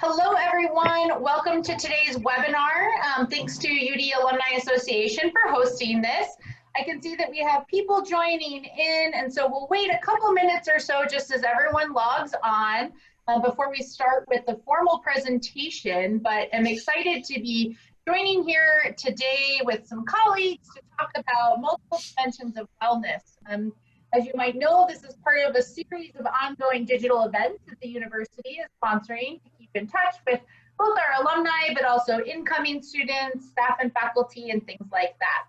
Hello, everyone. Welcome to today's webinar. Thanks to UD Alumni Association for hosting this. I can see that we have people joining in, and so we'll wait a couple minutes or so just as everyone logs on before we start with the formal presentation. But I'm excited to be joining here today with some colleagues to talk about multiple dimensions of wellness. As you might know, this is part of a series of ongoing digital events that the university is sponsoring to keep in touch with both our alumni, but also incoming students, staff and faculty, and things like that.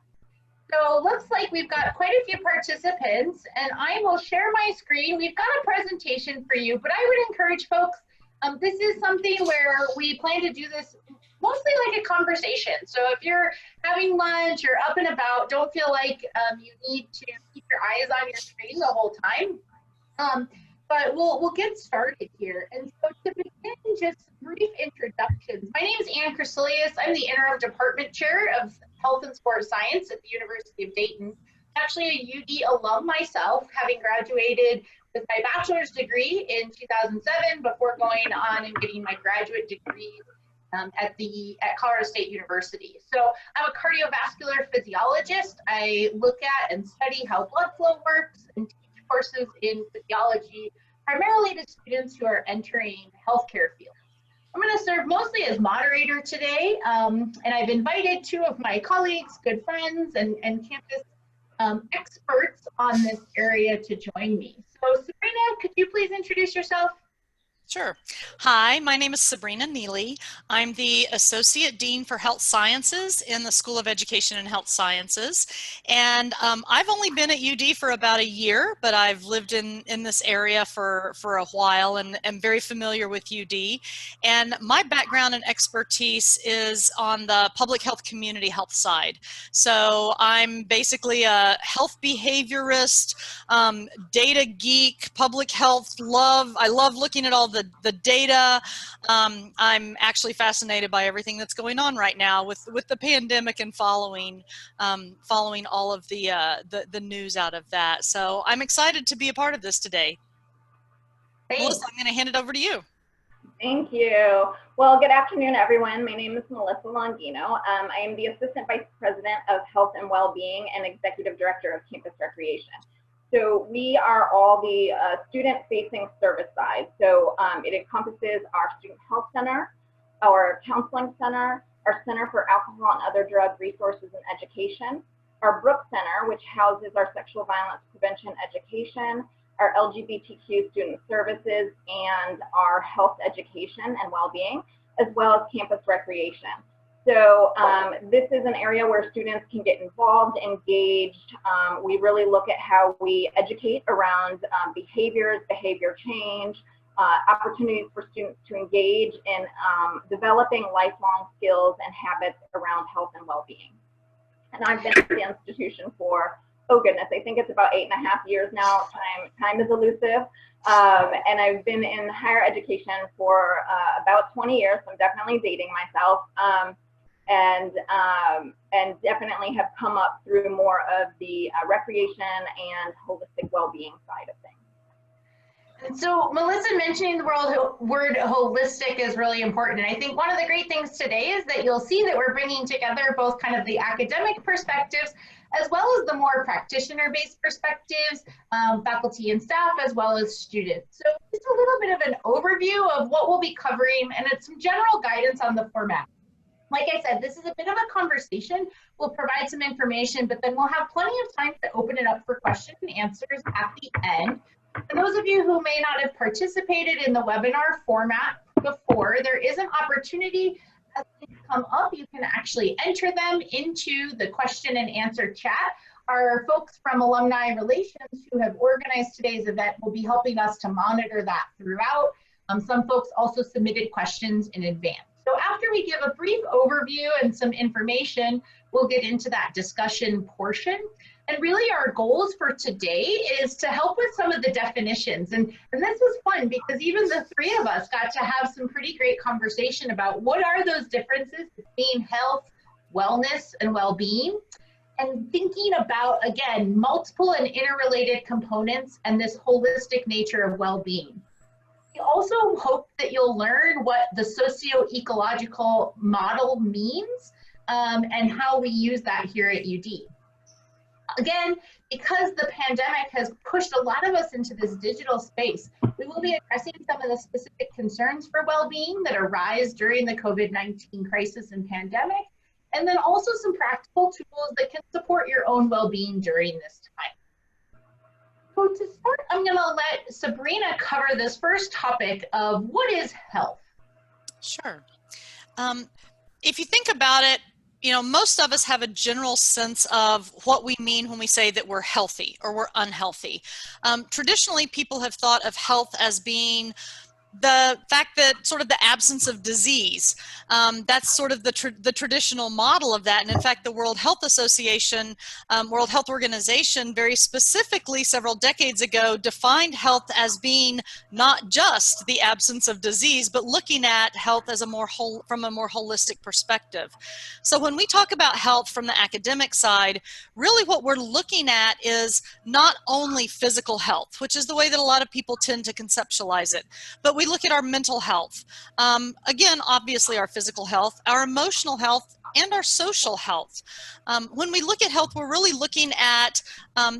So it looks like we've got quite a few participants, and I will share my screen. We've got a presentation for you, but I would encourage folks, this is something where we plan to do this mostly like a conversation. So if you're having lunch or up and about, don't feel like you need to keep your eyes on your screen the whole time. But we'll get started here. And so to begin, just brief introductions. My name is Ann Crecilius. I'm the interim department chair of Health and Sport Science at the University of Dayton. I'm actually a UD alum myself, having graduated with my bachelor's degree in 2007 before going on and getting my graduate degree at Colorado State University. So I'm a cardiovascular physiologist. I look at and study how blood flow works and teach courses in physiology, primarily to students who are entering healthcare fields. I'm going to serve mostly as moderator today, and I've invited two of my colleagues, good friends, and campus experts on this area to join me. So Sabrina, could you please introduce yourself? Sure. Hi, my name is Sabrina Neely. I'm the Associate Dean for Health Sciences in the School of Education and Health Sciences. And I've only been at UD for about a year, but I've lived in this area for a while and am very familiar with UD. And my background and expertise is on the public health community health side. So I'm basically a health behaviorist, data geek, public health I love looking at all the data. I'm actually fascinated by everything that's going on right now with the pandemic and following all of the news out of that. So I'm excited to be a part of this today. Thanks. Melissa, I'm going to hand it over to you. Thank you. Well, good afternoon, everyone. My name is Melissa Longino. I am the Assistant Vice President of Health and Wellbeing and Executive Director of Campus Recreation. So we are all the student-facing service side. So it encompasses our Student Health Center, our Counseling Center, our Center for Alcohol and Other Drug Resources and Education, our Brooks Center, which houses our Sexual Violence Prevention Education, our LGBTQ Student Services, and our Health Education and Wellbeing, as well as Campus Recreation. So this is an area where students can get involved, engaged. We really look at how we educate around behaviors, behavior change, opportunities for students to engage in developing lifelong skills and habits around health and well-being. And I've been at the institution for, oh goodness, I think it's about 8.5 years now. Time is elusive. And I've been in higher education for about 20 years, so I'm definitely dating myself. And definitely have come up through more of the recreation and holistic well-being side of things. And so Melissa mentioning the word holistic is really important. And I think one of the great things today is that you'll see that we're bringing together both kind of the academic perspectives as well as the more practitioner-based perspectives, faculty and staff, as well as students. So just a little bit of an overview of what we'll be covering, and it's some general guidance on the format. Like I said, this is a bit of a conversation. We'll provide some information, but then we'll have plenty of time to open it up for questions and answers at the end. And those of you who may not have participated in the webinar format before, there is an opportunity as things come up. You can actually enter them into the question and answer chat. Our folks from Alumni Relations who have organized today's event will be helping us to monitor that throughout. Some folks also submitted questions in advance. So after we give a brief overview and some information, we'll get into that discussion portion. And really our goals for today is to help with some of the definitions. And this was fun because even the three of us got to have some pretty great conversation about what are those differences between health, wellness, and well-being. And thinking about, again, multiple and interrelated components and this holistic nature of well-being. We also hope that you'll learn what the socio-ecological model means and how we use that here at UD. Again, because the pandemic has pushed a lot of us into this digital space, we will be addressing some of the specific concerns for well-being that arise during the COVID-19 crisis and pandemic, and then also some practical tools that can support your own well-being during this time. So to start, I'm going to let Sabrina cover this first topic of what is health. Sure. If you think about it, most of us have a general sense of what we mean when we say that we're healthy or we're unhealthy. Traditionally, people have thought of health as being the fact that sort of the absence of disease. That's sort of the traditional model of that. And in fact, the World Health Association, World Health Organization, very specifically several decades ago defined health as being not just the absence of disease, but looking at health as from a more holistic perspective. So when we talk about health from the academic side, really what we're looking at is not only physical health, which is the way that a lot of people tend to conceptualize it, but we look at our mental health. Again, obviously our physical health, our emotional health, and our social health. When we look at health, we're really looking at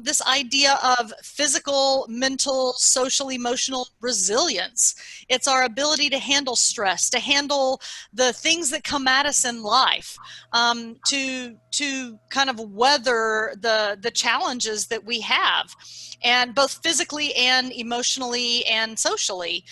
this idea of physical, mental, social, emotional resilience. It's our ability to handle stress, to handle the things that come at us in life, to kind of weather the challenges that we have, and both physically and emotionally and socially.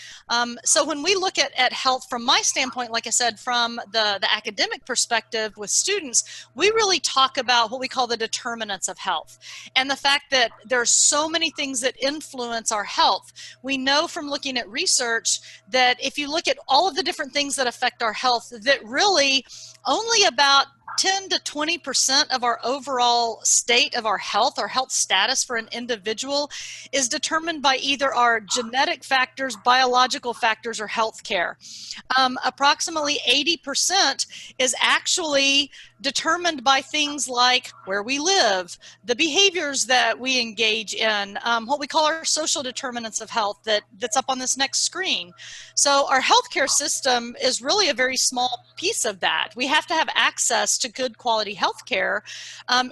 So when we look at health from my standpoint, like I said, from the academic perspective with students, we really talk about what we call the determinants of health, and the fact that there are so many things that influence our health. We know from looking at research that if you look at all of the different things that affect our health, that really only about 10 to 20% of our overall state of our health status for an individual is determined by either our genetic factors, biological factors, or health care. Approximately 80% is actually determined by things like where we live, the behaviors that we engage in, what we call our social determinants of health that's up on this next screen. So our healthcare system is really a very small piece of that. We have to have access to good quality healthcare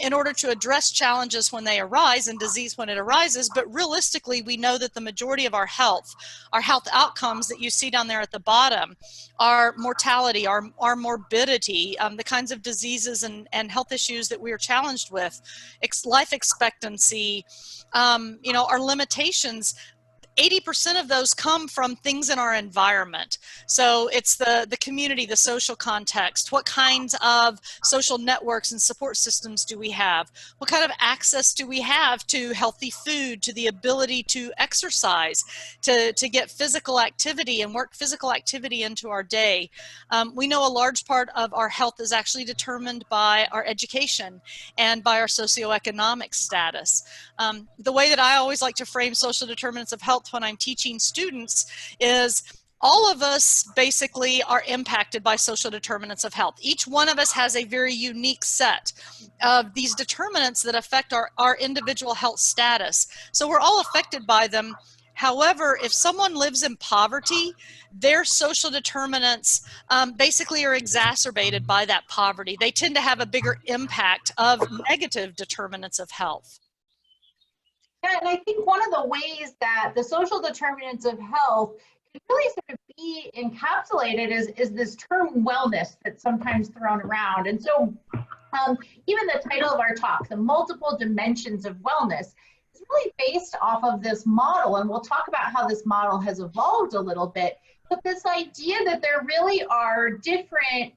in order to address challenges when they arise and disease when it arises. But realistically, we know that the majority of our health outcomes that you see down there at the bottom, our mortality, our morbidity, the kinds of diseases and health issues that we are challenged with, life expectancy, our limitations, 80% of those come from things in our environment. So it's the community, the social context. What kinds of social networks and support systems do we have? What kind of access do we have to healthy food, to the ability to exercise, to get physical activity and work physical activity into our day? We know a large part of our health is actually determined by our education and by our socioeconomic status. The way that I always like to frame social determinants of health when I'm teaching students is all of us basically are impacted by social determinants of health. Each one of us has a very unique set of these determinants that affect our individual health status. So we're all affected by them. However, if someone lives in poverty, their social determinants basically are exacerbated by that poverty. They tend to have a bigger impact of negative determinants of health. Yeah, and I think one of the ways that the social determinants of health can really sort of be encapsulated is this term wellness that's sometimes thrown around. And so even the title of our talk, the multiple dimensions of wellness, is really based off of this model. And we'll talk about how this model has evolved a little bit. But this idea that there really are different,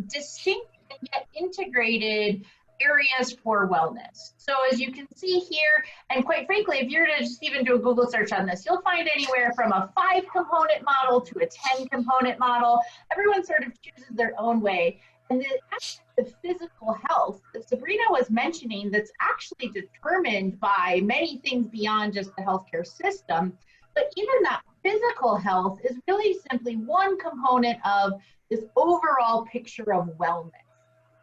distinct and yet integrated areas for wellness. So as you can see here, and quite frankly, if you're to just even do a Google search on this, you'll find anywhere from a 5-component model to a 10-component model. Everyone sort of chooses their own way. And the aspect of physical health that Sabrina was mentioning, that's actually determined by many things beyond just the healthcare system, but even that physical health is really simply one component of this overall picture of wellness.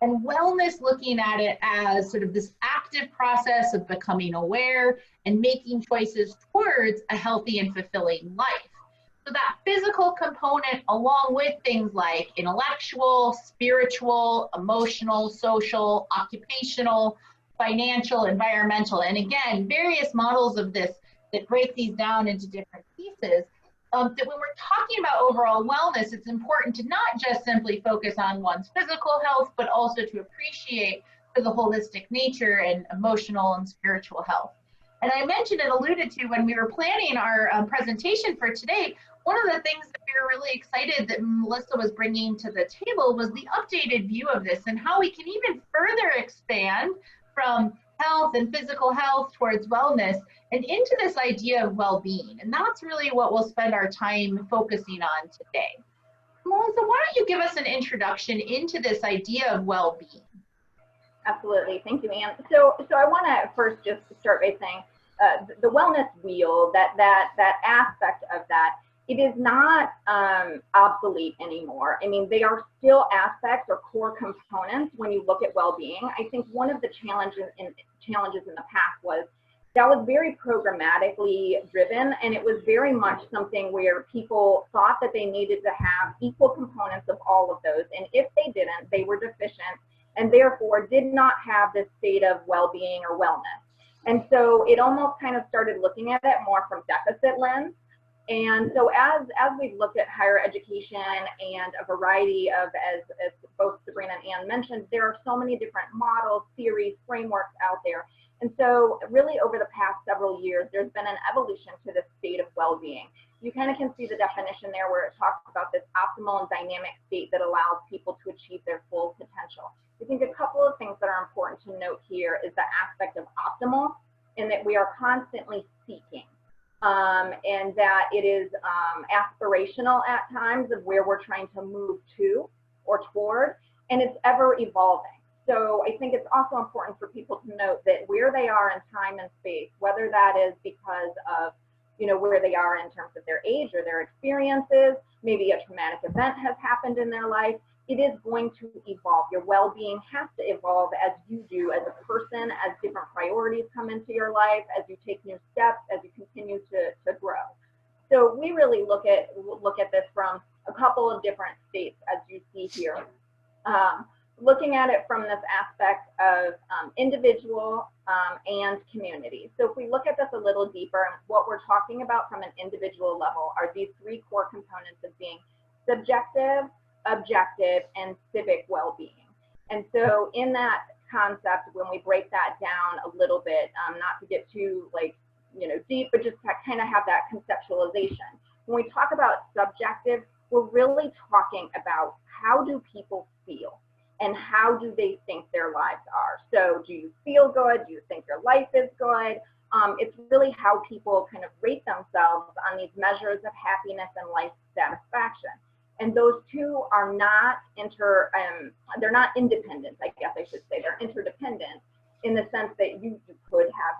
And wellness, looking at it as sort of this active process of becoming aware and making choices towards a healthy and fulfilling life. So that physical component, along with things like intellectual, spiritual, emotional, social, occupational, financial, environmental, and again, various models of this that break these down into different pieces, that when we're talking about overall wellness, it's important to not just simply focus on one's physical health, but also to appreciate the holistic nature and emotional and spiritual health. And I mentioned and alluded to when we were planning our presentation for today, one of the things that we were really excited that Melissa was bringing to the table was the updated view of this and how we can even further expand from health and physical health towards wellness and into this idea of well-being. And that's really what we'll spend our time focusing on today. Melissa, why don't you give us an introduction into this idea of well-being? Absolutely, thank you, Anne. So I want to first just start by saying the wellness wheel, that aspect of that, it is not obsolete anymore. I mean, they are still aspects or core components when you look at well-being. I think one of the challenges in the past was that was very programmatically driven, and it was very much something where people thought that they needed to have equal components of all of those, and if they didn't, they were deficient, and therefore did not have this state of well-being or wellness. And so it almost kind of started looking at it more from deficit lens. And so as we look at higher education and a variety of, as both Sabrina and Anne mentioned, there are so many different models, theories, frameworks out there. And so really over the past several years, there's been an evolution to this state of well-being. You kind of can see the definition there where it talks about this optimal and dynamic state that allows people to achieve their full potential. I think a couple of things that are important to note here is the aspect of optimal, in that we are constantly seeking. And that it is aspirational at times of where we're trying to move to or toward, and it's ever evolving. So I think it's also important for people to note that where they are in time and space, whether that is because of, you know, where they are in terms of their age or their experiences, maybe a traumatic event has happened in their life, it is going to evolve. Your well-being has to evolve as you do as a person, as different priorities come into your life, as you take new steps, as you continue to grow. So we really look at this from a couple of different states, as you see here. Looking at it from this aspect of individual and community. So if we look at this a little deeper, what we're talking about from an individual level are these three core components of being subjective, objective, and civic well-being. And so in that concept, when we break that down a little bit, not to get too deep, but just to kind of have that conceptualization. When we talk about subjective, we're really talking about how do people feel and how do they think their lives are. So do you feel good? Do you think your life is good? It's really how people kind of rate themselves on these measures of happiness and life satisfaction. And those two are not they're not independent, I guess I should say. They're interdependent in the sense that you could have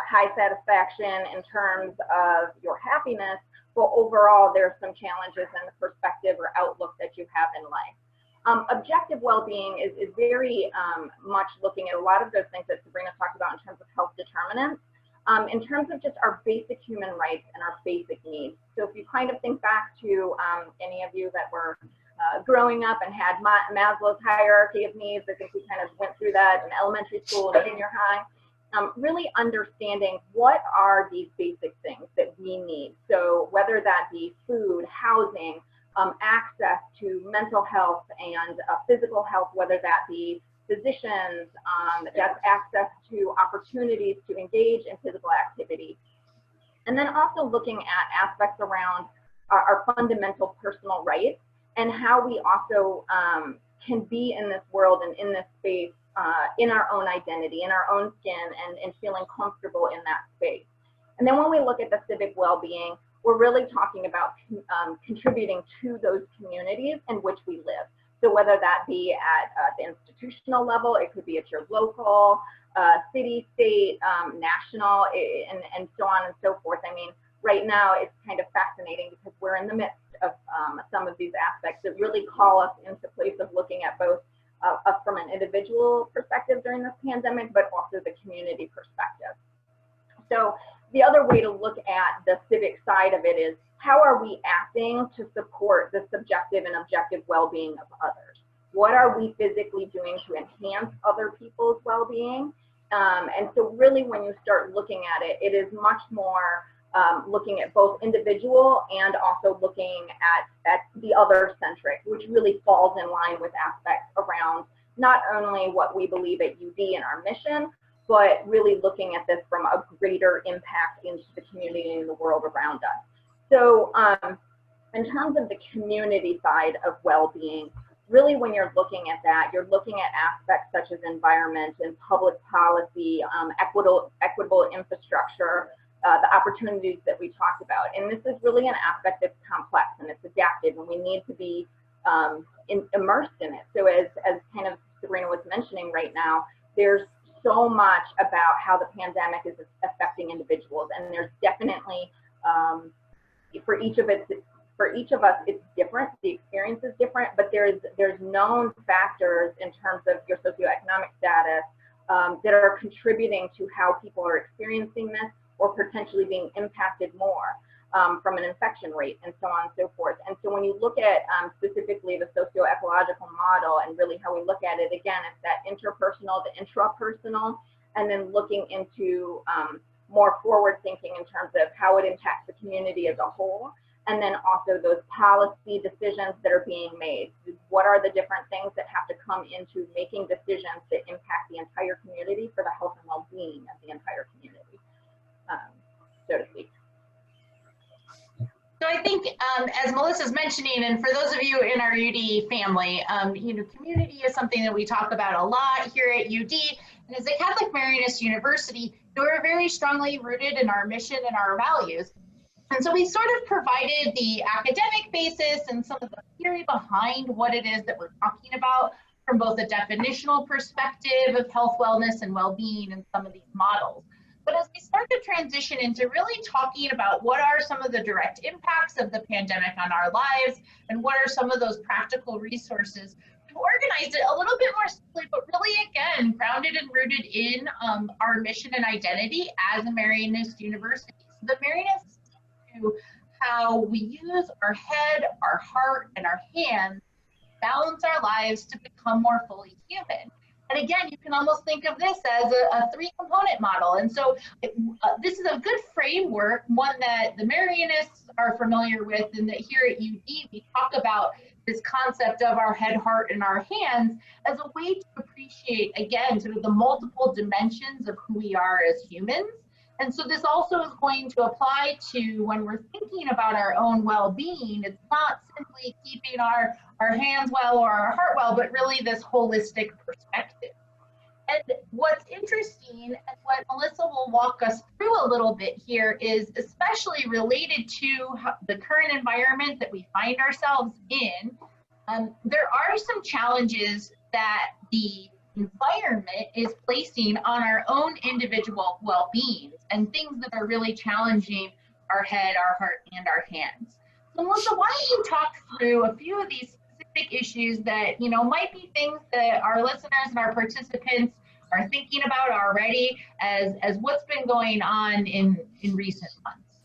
high satisfaction in terms of your happiness, but overall there's some challenges in the perspective or outlook that you have in life. Objective well-being is very much looking at a lot of those things that Sabrina talked about in terms of health determinants. In terms of just our basic human rights and our basic needs. So if you kind of think back to any of you that were growing up and had Maslow's hierarchy of needs, I think we kind of went through that in elementary school and junior high, really understanding what are these basic things that we need. So whether that be food, housing, access to mental health and physical health, whether that be physicians, that's access to opportunities to engage in physical activity. And then also looking at aspects around our fundamental personal rights and how we also can be in this world and in this space in our own identity, in our own skin, and feeling comfortable in that space. And then when we look at the civic well-being, we're really talking about contributing to those communities in which we live. So whether that be at the institutional level, it could be at your local, city, state, national, and so on and so forth. I mean, right now it's kind of fascinating because we're in the midst of some of these aspects that really call us into place of looking at both us from an individual perspective during this pandemic, but also the community perspective. So the other way to look at the civic side of it is, how are we acting to support the subjective and objective well-being of others? What are we physically doing to enhance other people's well-being? And so really, when you start looking at it, it is much more looking at both individual and also looking at the other-centric, which really falls in line with aspects around not only what we believe at UD and our mission, but really looking at this from a greater impact into the community and the world around us. So in terms of the community side of well-being, really when you're looking at that, you're looking at aspects such as environment and public policy, equitable infrastructure, the opportunities that we talked about. And this is really an aspect that's complex and it's adaptive, and we need to be immersed in it. So as kind of Sabrina was mentioning right now, there's so much about how the pandemic is affecting individuals, and there's definitely for each of us it's different, the experience is different, but there's known factors in terms of your socioeconomic status that are contributing to how people are experiencing this or potentially being impacted more from an infection rate and so on and so forth. And so when you look at specifically the socio-ecological model and really how we look at it, again, it's that interpersonal, the intrapersonal, and then looking into more forward thinking in terms of how it impacts the community as a whole. And then also those policy decisions that are being made. What are the different things that have to come into making decisions that impact the entire community for the health and well-being of the entire community, so to speak. So I think, as Melissa's mentioning, and for those of you in our UD family, community is something that we talk about a lot here at UD. And as a Catholic Marianist University, we're very strongly rooted in our mission and our values. And so we sort of provided the academic basis and some of the theory behind what it is that we're talking about from both a definitional perspective of health, wellness, and well-being in some of these models. But as we start to transition into really talking about what are some of the direct impacts of the pandemic on our lives and what are some of those practical resources, we've organized it a little bit more simply, but really, again, grounded and rooted in our mission and identity as a Marianist university. So the Marianists to how we use our head, our heart, and our hands to balance our lives to become more fully human. And again, you can almost think of this as a three-component model. And so this is a good framework, one that the Marianists are familiar with, and that here at UD we talk about this concept of our head, heart, and our hands as a way to appreciate, again, sort of the multiple dimensions of who we are as humans. And so this also is going to apply to when we're thinking about our own well-being. It's not simply keeping our hands well or our heart well, but really this holistic perspective. And what's interesting and what Melissa will walk us through a little bit here is especially related to the current environment that we find ourselves in. There are some challenges that the environment is placing on our own individual well-being and things that are really challenging our head, our heart, and our hands. So Melissa, why don't you talk through a few of these specific issues that might be things that our listeners and our participants are thinking about already as what's been going on in recent months?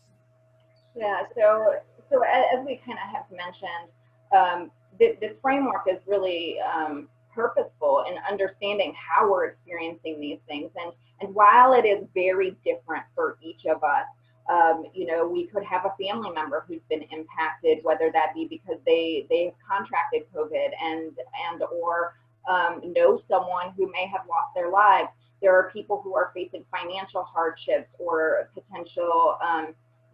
Yeah, so as we kind of have mentioned, this framework is really purposeful in understanding how we're experiencing these things. And while it is very different for each of us, we could have a family member who's been impacted, whether that be because they contracted COVID and or know someone who may have lost their lives. There are people who are facing financial hardships or potential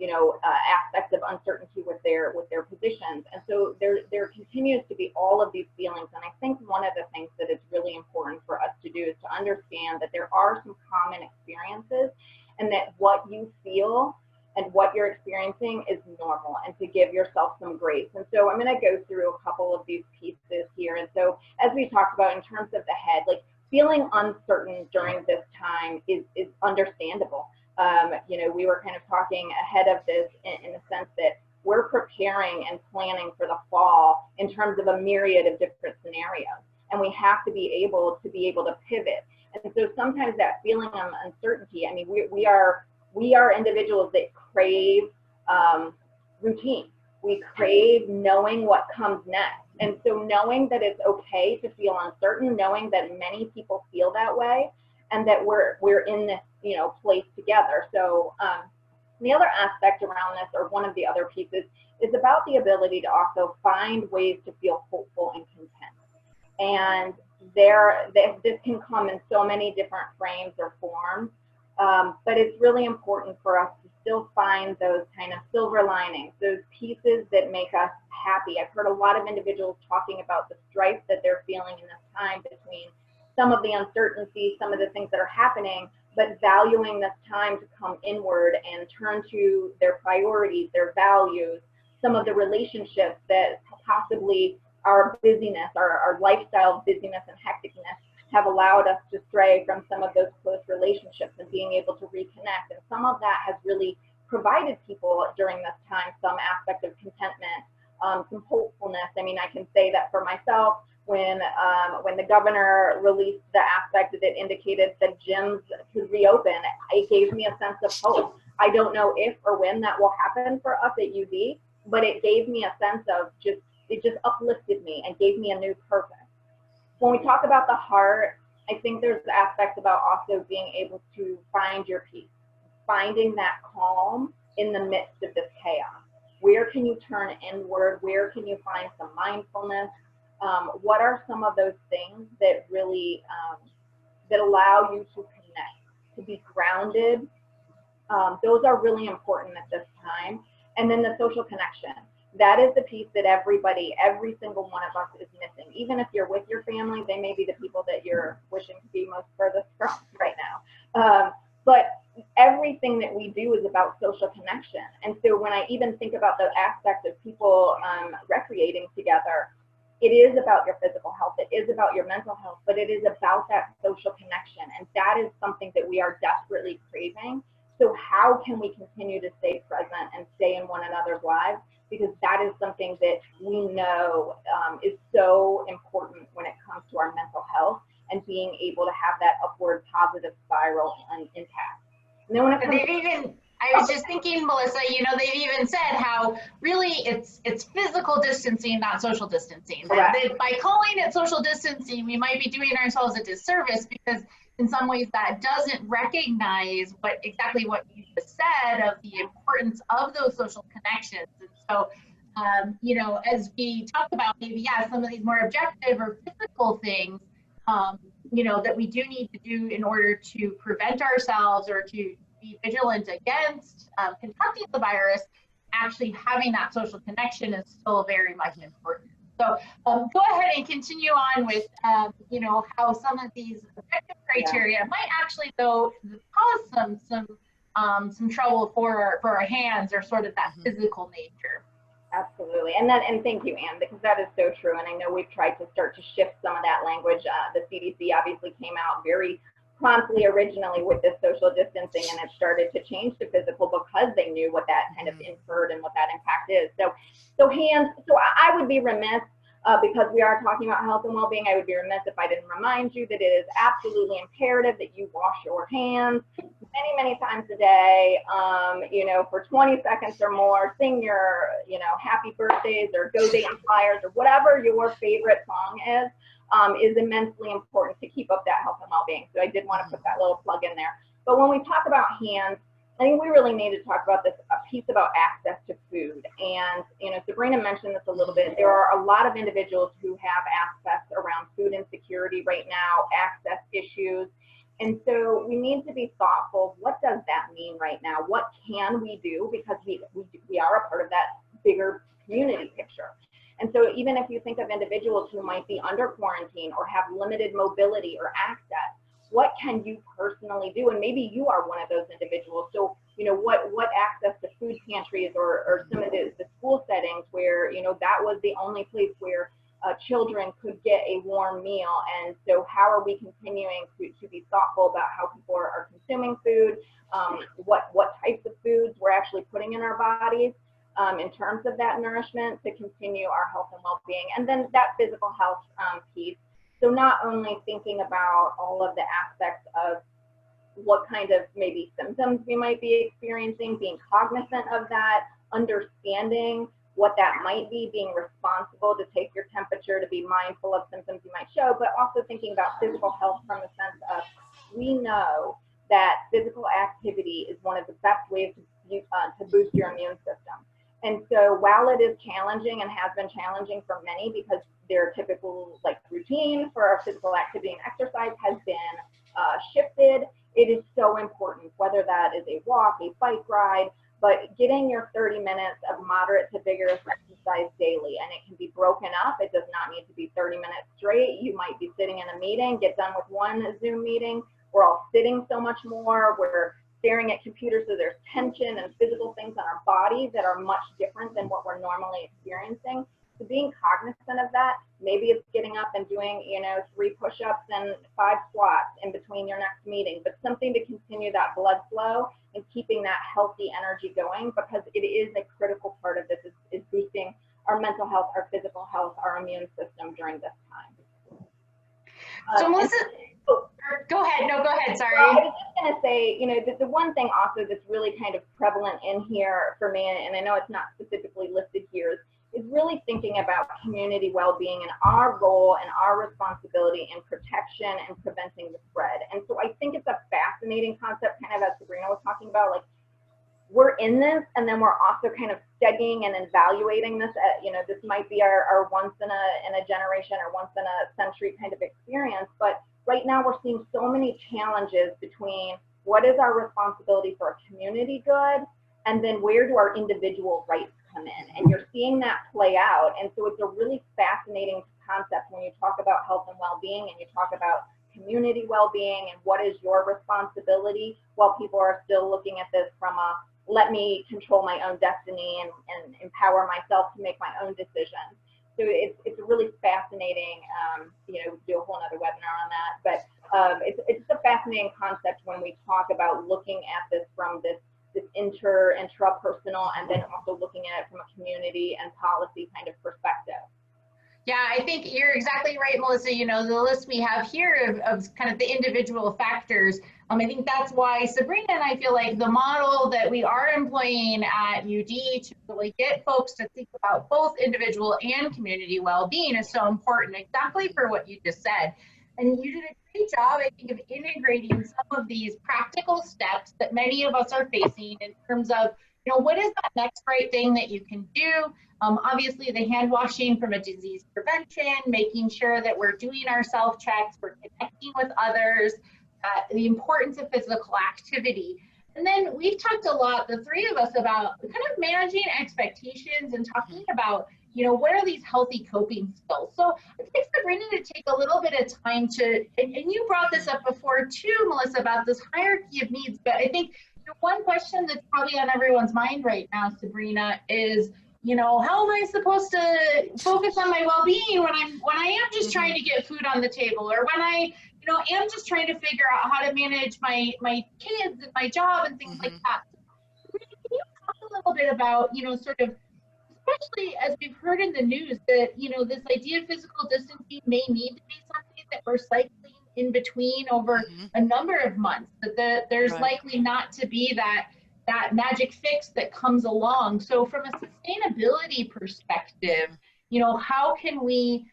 aspects of uncertainty with their positions. And so there continues to be all of these feelings. And I think one of the things that is really important for us to do is to understand that there are some common experiences and that what you feel and what you're experiencing is normal, and to give yourself some grace. And so I'm going to go through a couple of these pieces here. And so as we talked about in terms of the head, like feeling uncertain during this time is understandable. We were kind of talking ahead of this in the sense that we're preparing and planning for the fall in terms of a myriad of different scenarios, and we have to be able to pivot. And so sometimes that feeling of uncertainty, I mean, we are we are individuals that crave routine. We crave knowing what comes next. And so knowing that it's okay to feel uncertain, knowing that many people feel that way, and that we're in this, you know, place together. So the other aspect around this, or one of the other pieces, is about the ability to also find ways to feel hopeful and content. And this can come in so many different frames or forms, but it's really important for us to still find those kind of silver linings, those pieces that make us happy. I've heard a lot of individuals talking about the strife that they're feeling in this time between some of the uncertainty, some of the things that are happening, but valuing this time to come inward and turn to their priorities, their values, some of the relationships that possibly our busyness, our lifestyle busyness and hecticness have allowed us to stray from some of those close relationships and being able to reconnect. And some of that has really provided people during this time some aspect of contentment, some hopefulness. I mean, I can say that for myself, when the governor released the aspect that indicated that gyms could reopen, it gave me a sense of hope. I don't know if or when that will happen for us at UD, but it gave me a sense of it just uplifted me and gave me a new purpose. When we talk about the heart, I think there's aspects about also being able to find your peace, finding that calm in the midst of this chaos. Where can you turn inward? Where can you find some mindfulness? What are some of those things that really that allow you to connect, to be grounded? Those are really important at this time. And then the social connection. That is the piece that everybody, every single one of us is missing. Even if you're with your family, they may be the people that you're wishing to be most furthest from right now. But everything that we do is about social connection. And so when I even think about the aspect of people recreating together, it is about your physical health, it is about your mental health, but it is about that social connection. And that is something that we are desperately craving. So how can we continue to stay present and stay in one another's lives? Because that is something that we know is so important when it comes to our mental health and being able to have that upward positive spiral and impact. And then when it comes I was just thinking, Melissa, you know, they've even said how really it's physical distancing, not social distancing. That by calling it social distancing, we might be doing ourselves a disservice, because in some ways that doesn't recognize exactly what you just said of the importance of those social connections. And so, you know, as we talk about maybe, some of these more objective or physical things, you know, that we do need to do in order to prevent ourselves or to be vigilant against contracting the virus, actually having that social connection is still very much important. So go ahead and continue on with, you know, how some of these objective criteria might actually, though, cause some trouble for our hands, or sort of that physical nature. Absolutely, and thank you, Anne, because that is so true. And I know we've tried to start to shift some of that language. The CDC obviously came out very promptly originally with this social distancing, and it started to change to physical because they knew what that kind of inferred and what that impact is. So hands. So I would be remiss, because we are talking about health and well-being, I would be remiss if I didn't remind you that it is absolutely imperative that you wash your hands many times a day, you know, for 20 seconds or more. Sing your, you know, happy birthdays or go dance flyers or whatever your favorite song is immensely important to keep up that health and well-being. So I did want to put that little plug in there. But when we talk about hands, I think we really need to talk about this piece about access to food. And, you know, Sabrina mentioned this a little bit. There are a lot of individuals who have aspects around food insecurity right now, access issues. And so we need to be thoughtful. What does that mean right now? What can we do? Because we are a part of that bigger community picture. And so even if you think of individuals who might be under quarantine or have limited mobility or access, what can you personally do? And maybe you are one of those individuals. So, you know, what access to food pantries or some of the school settings where, you know, that was the only place where children could get a warm meal. And so how are we continuing to be thoughtful about how people are consuming food, what types of foods we're actually putting in our bodies in terms of that nourishment to continue our health and well-being. And then that physical health piece. So not only thinking about all of the aspects of what kind of maybe symptoms we might be experiencing, being cognizant of that, understanding what that might be, being responsible to take your temperature, to be mindful of symptoms you might show, but also thinking about physical health from the sense of, we know that physical activity is one of the best ways to boost your immune system. And so while it is challenging and has been challenging for many because their typical routine for our physical activity and exercise has been shifted, it is so important, whether that is a walk, a bike ride, but getting your 30 minutes of moderate to vigorous exercise daily, and it can be broken up. It does not need to be 30 minutes straight. You might be sitting in a meeting, get done with one Zoom meeting. We're all sitting so much more. We're staring at computers, so there's tension and physical things on our bodies that are much different than what we're normally experiencing. So being cognizant of that, maybe it's getting up and doing, 3 push-ups and 5 squats in between your next meeting, but something to continue that blood flow and keeping that healthy energy going, because it is a critical part of this is boosting our mental health, our physical health, our immune system during this time. So Melissa, go ahead. No, go ahead. Sorry. Well, I was just going to say, the one thing also that's really kind of prevalent in here for me, and I know it's not specifically listed here, is really thinking about community well-being and our role and our responsibility in protection and preventing the spread. And so I think it's a fascinating concept, kind of as Sabrina was talking about, we're in this, and then we're also kind of studying and evaluating this. This might be our once in a generation or once in a century kind of experience, but right now we're seeing so many challenges between what is our responsibility for a community good, and then where do our individual rights come in, and you're seeing that play out. And so it's a really fascinating concept when you talk about health and well-being, and you talk about community well-being and what is your responsibility, while people are still looking at this from a let me control my own destiny and empower myself to make my own decisions. So it's a really fascinating, do a whole nother webinar on that, but it's a fascinating concept when we talk about looking at this from this intrapersonal, and then also looking at it from a community and policy kind of perspective. Yeah, I think you're exactly right, Melissa. The list we have here of kind of the individual factors, I think that's why Sabrina and I feel like the model that we are employing at UD to really get folks to think about both individual and community well-being is so important, exactly for what you just said. And you did a great job, I think, of integrating some of these practical steps that many of us are facing in terms of, what is that next right thing that you can do? Obviously, the hand washing from a disease prevention, making sure that we're doing our self-checks, we're connecting with others, the importance of physical activity. And then we've talked a lot, the three of us, about kind of managing expectations and talking about, what are these healthy coping skills? So I'd like Sabrina to take a little bit of time to, and you brought this up before too, Melissa, about this hierarchy of needs, but I think one question that's probably on everyone's mind right now, Sabrina, is, how am I supposed to focus on my well-being when I am just trying to get food on the table, or when I, am just trying to figure out how to manage my kids and my job and things like that. Sabrina, can you talk a little bit about, sort of, especially as we've heard in the news that, this idea of physical distancing may need to be something that we're cycling in between over a number of months, that there's likely not to be that magic fix that comes along. So from a sustainability perspective, how can we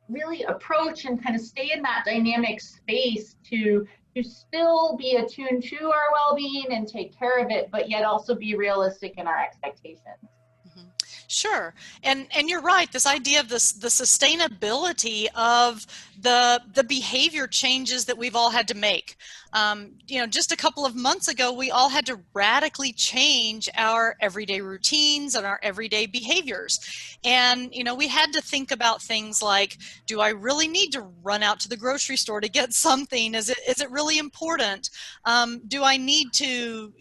really approach and kind of stay in that dynamic space to still be attuned to our well-being and take care of it, but yet also be realistic in our expectations? Sure. And you're right, this idea of the sustainability of the behavior changes that we've all had to make. Just a couple of months ago, we all had to radically change our everyday routines and our everyday behaviors. And, we had to think about things like, do I really need to run out to the grocery store to get something? Is it really important? Do I need to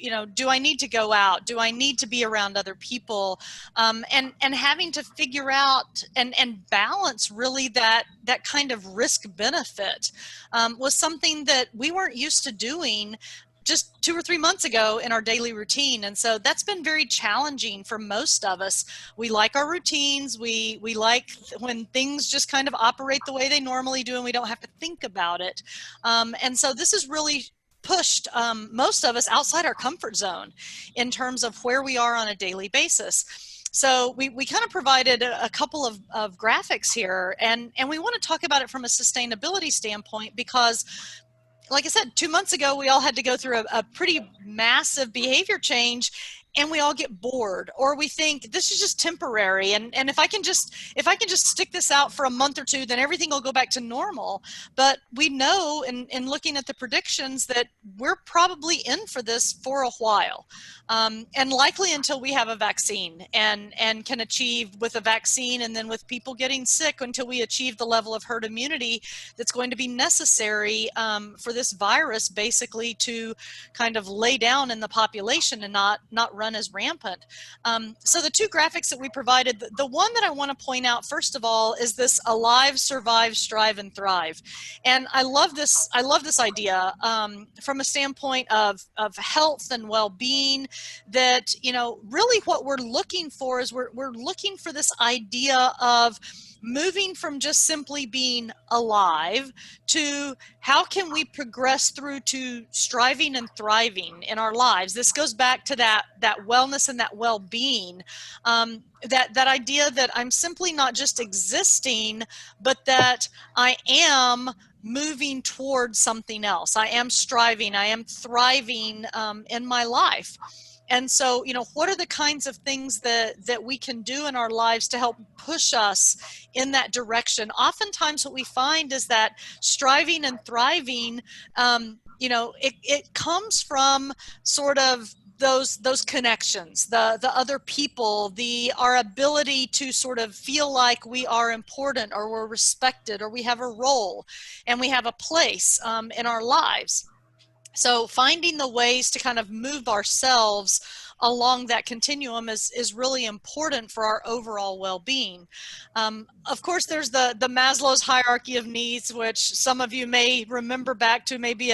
go out? Do I need to be around other people? And having to figure out and balance really that kind of risk benefit was something that we weren't used to doing just 2 or 3 months ago in our daily routine. And so that's been very challenging for most of us. We like our routines. We like when things just kind of operate the way they normally do and we don't have to think about it. And so this is really pushed most of us outside our comfort zone in terms of where we are on a daily basis. So we kind of provided a couple of graphics here, and we want to talk about it from a sustainability standpoint because, like I said, 2 months ago, we all had to go through a pretty massive behavior change, and we all get bored, or we think this is just temporary. And if I can just stick this out for a month or two, then everything will go back to normal. But we know in looking at the predictions that we're probably in for this for a while, and likely until we have a vaccine and can achieve with a vaccine, and then with people getting sick, until we achieve the level of herd immunity that's going to be necessary for this virus basically to kind of lay down in the population and not run as rampant. So the two graphics that we provided, the one that I want to point out first of all is this alive, survive, strive, and thrive. And I love this idea from a standpoint of health and well-being, that, you know, really what we're looking for is we're looking for this idea of moving from just simply being alive to how can we progress through to striving and thriving in our lives. This goes back to that wellness and that well-being, that idea that I'm simply not just existing, but that I am moving towards something else. I am striving, I am thriving in my life. And so, you know, what are the kinds of things that we can do in our lives to help push us in that direction? Oftentimes what we find is that striving and thriving, you know, it comes from sort of those connections, the other people, our ability to sort of feel like we are important, or we're respected, or we have a role and we have a place in our lives. So finding the ways to kind of move ourselves along that continuum is really important for our overall well-being. Of course, there's the Maslow's hierarchy of needs, which some of you may remember back to maybe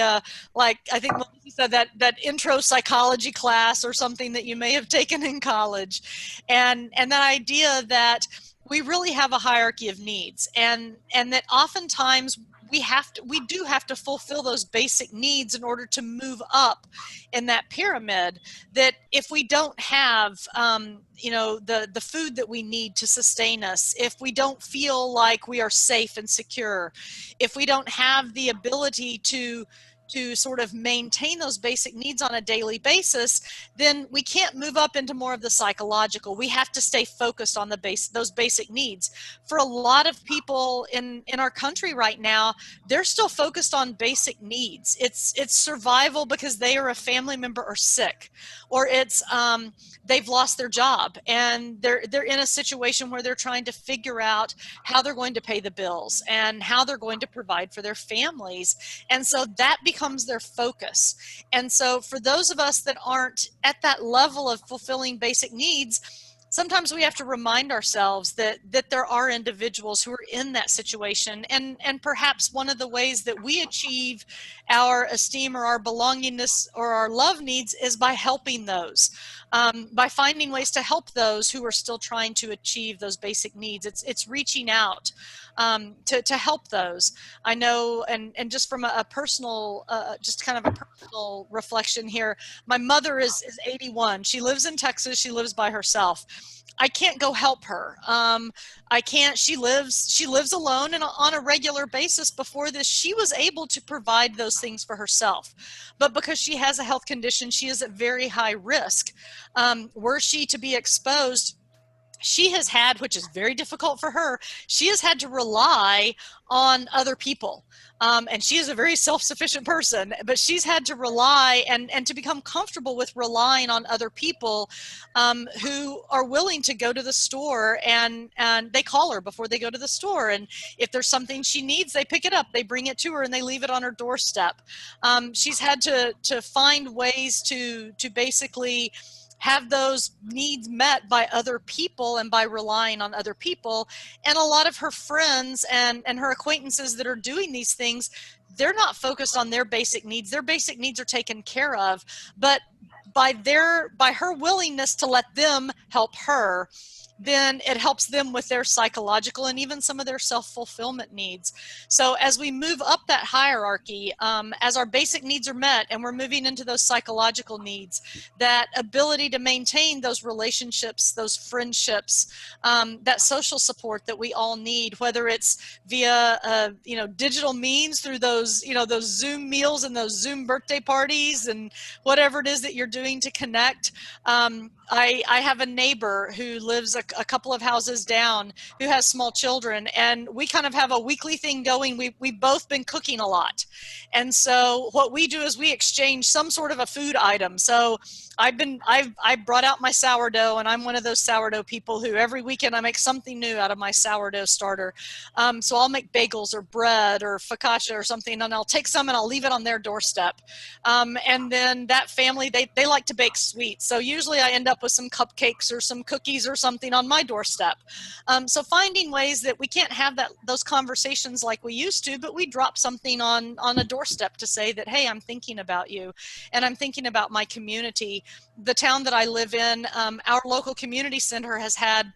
like I think Melissa said, that intro psychology class or something that you may have taken in college, and that idea that we really have a hierarchy of needs, and that oftentimes we do have to fulfill those basic needs in order to move up in that pyramid. That if we don't have, you know, the food that we need to sustain us, if we don't feel like we are safe and secure, if we don't have the ability to sort of maintain those basic needs on a daily basis, then we can't move up into more of the psychological. We have to stay focused on those basic needs. For a lot of people in our country right now, they're still focused on basic needs. It's survival because they or a family member are sick, or it's they've lost their job and they're in a situation where they're trying to figure out how they're going to pay the bills and how they're going to provide for their families. And so that becomes their focus. And so for those of us that aren't at that level of fulfilling basic needs, sometimes we have to remind ourselves that there are individuals who are in that situation. And perhaps one of the ways that we achieve our esteem or our belongingness or our love needs is by helping those, by finding ways to help those who are still trying to achieve those basic needs. It's reaching out to help those. I know, and just from a personal, just kind of a personal reflection here, my mother is 81. She lives in Texas. She lives by herself. I can't go help her. I can't. She lives alone, and on a regular basis. Before this, she was able to provide those things for herself, but because she has a health condition, she is at very high risk. Were she to be exposed, she has had, which is very difficult for her, she has had to rely on other people. And she is a very self-sufficient person, but she's had to rely and to become comfortable with relying on other people who are willing to go to the store, and they call her before they go to the store. And if there's something she needs, they pick it up, they bring it to her, and they leave it on her doorstep. She's had to find ways to basically have those needs met by other people and by relying on other people. And a lot of her friends and her acquaintances that are doing these things, they're not focused on their basic needs. Their basic needs are taken care of, but by her willingness to let them help her, then it helps them with their psychological and even some of their self-fulfillment needs. So as we move up that hierarchy, as our basic needs are met and we're moving into those psychological needs, that ability to maintain those relationships, those friendships, that social support that we all need, whether it's via digital means through those those Zoom meals and those Zoom birthday parties and whatever it is that you're doing to connect. I have a neighbor who lives a couple of houses down who has small children, and we kind of have a weekly thing going. We've both been cooking a lot. And so what we do is we exchange some sort of a food item. So I brought out my sourdough, and I'm one of those sourdough people who every weekend I make something new out of my sourdough starter. So I'll make bagels or bread or focaccia or something, and I'll take some and I'll leave it on their doorstep. And then that family, they like to bake sweets. So usually I end up with some cupcakes or some cookies or something on my doorstep. So finding ways that we can't have those conversations like we used to, but we drop something on a doorstep to say that, hey, I'm thinking about you and I'm thinking about my community. The town that I live in, our local community center has had